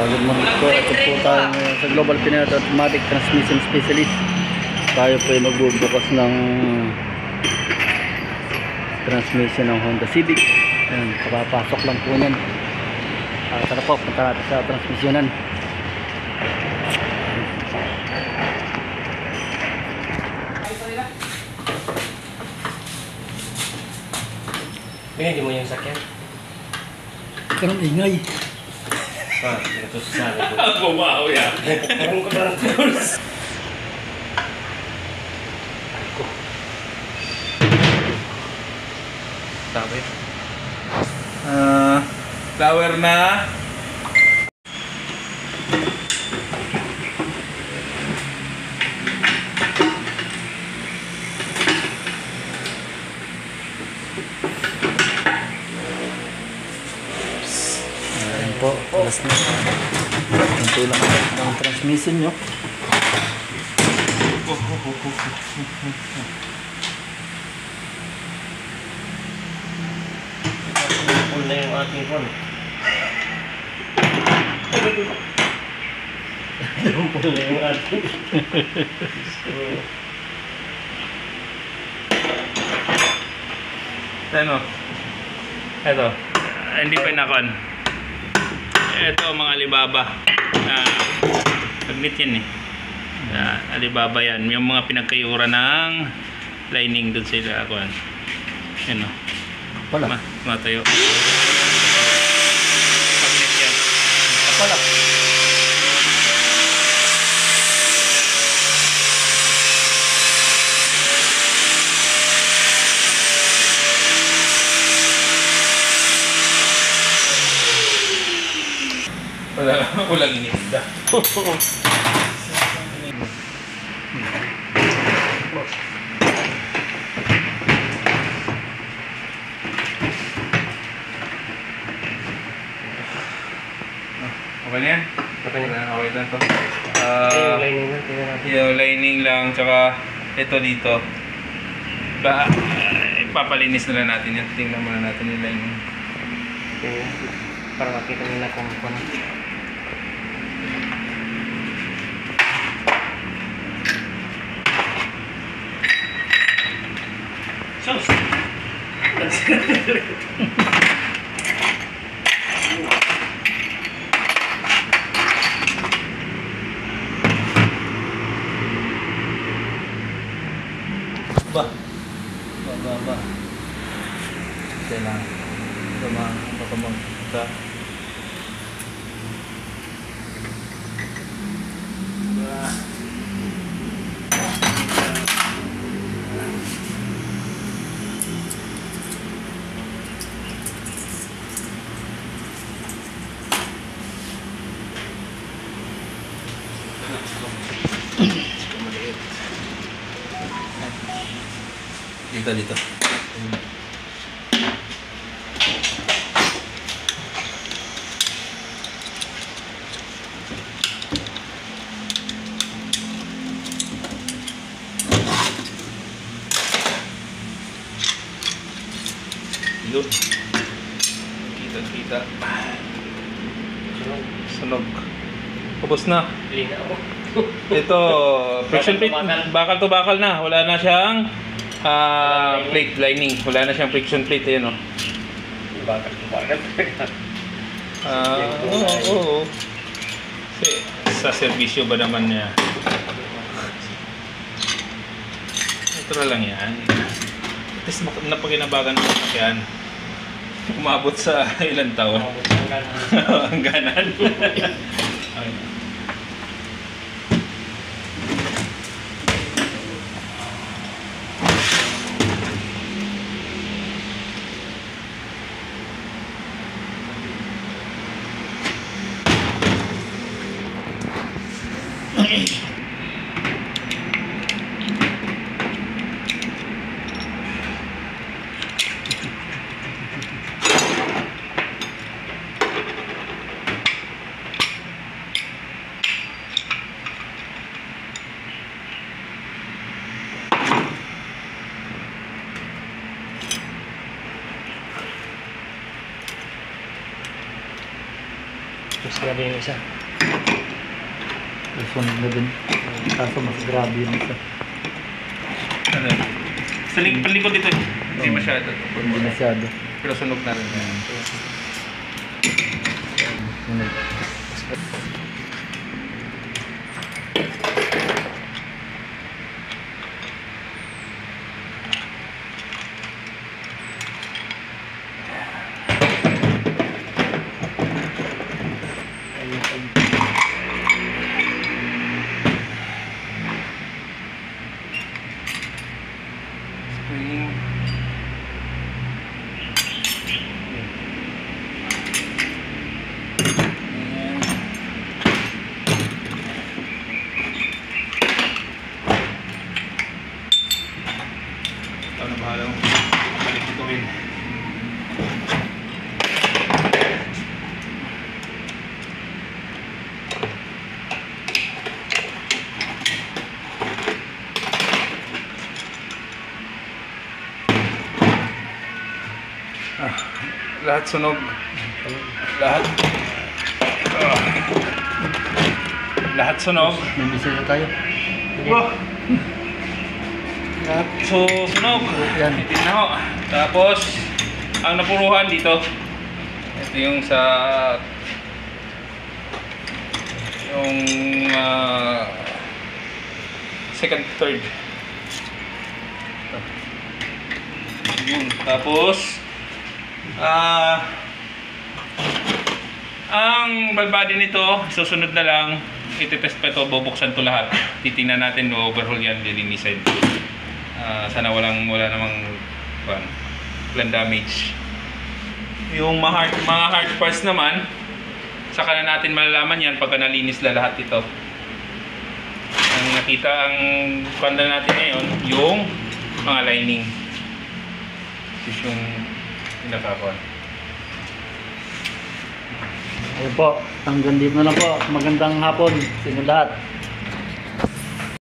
Good morning po. Ito po tayo sa Global Pinoy Automatic Transmission Specialist. Tayo po ay magbubukas ng transmission ng Honda Civic. Ayan, kapapasok lang po yan. Tara po, punta natin sa transmissionan. Hindi mo yung sakyan. Ito ng ingay. Ito sa sabi ko. Ang bumaho yan. Parang ko parang tools. Sabi. Flower na. Ayan po, alas na. Ito lang ang transmission nyo. Full na yung ating phone. Full na yung ating. Ano? Ito. Hindi pa nakon. Ito mga Alibaba. Magnet yan eh. Alibaba yan. Yung mga pinagkayura ng lining doon sila. Yan o. Wala. Matayo. Magnet yan. Wala. Walang ininda. Okay na yan? Okay na. Okay lang to. Yung lining na, tingnan natin. Yung lining lang, tsaka ito dito. Ipapalinis na lang natin yan. Tingnan muna natin yung lining. Para makita nila kung ano. Sus! Ba? Kailangan. Baka magpunta. Dito. Yun. Kita. Sunog. Tapos na. Lina ako. Ito, friction plate. Bakal to bakal na. Wala na siyang plate lining. Wala na siyang friction plate. Ayan o. Bakal. Oo. Kasi sa servisyo ba naman niya? Ito na lang yan. At least napaginabagan ng sakyan. Umabot sa ilang taon. Ang ganan. Mas grabe yung isa. Sunog na din. Kaso mas grabe yung isa. Ano? Sa palikod dito eh. Hindi masyado. Hindi masyado. Pero sunog na rin. Sunog. Spring. Ayan. Ikaw na bahala mo. Balik ito Win. Lahat sunog. Lahat. Lahat sunog. May bisita tayo. Oh. Lahat sunog. Yan. Tingnan ho. Tapos, ang napuruhan dito. Ito yung sa yung second, third. Yun. Tapos, ang valve body nito, susunod na lang, ititest pa ito, bubuksan to lahat. Titingnan natin, overhaul yan, lilinisin. Sana wala namang walang damage. Yung mga hard parts naman, saka na natin malalaman yan pagka nalinis na lahat ito. Ang nakita, ang panda natin ngayon, yung mga lining. This yung pinakakuan. Ayun po, hanggang dito na lang po. Magandang hapon sa inyo lahat.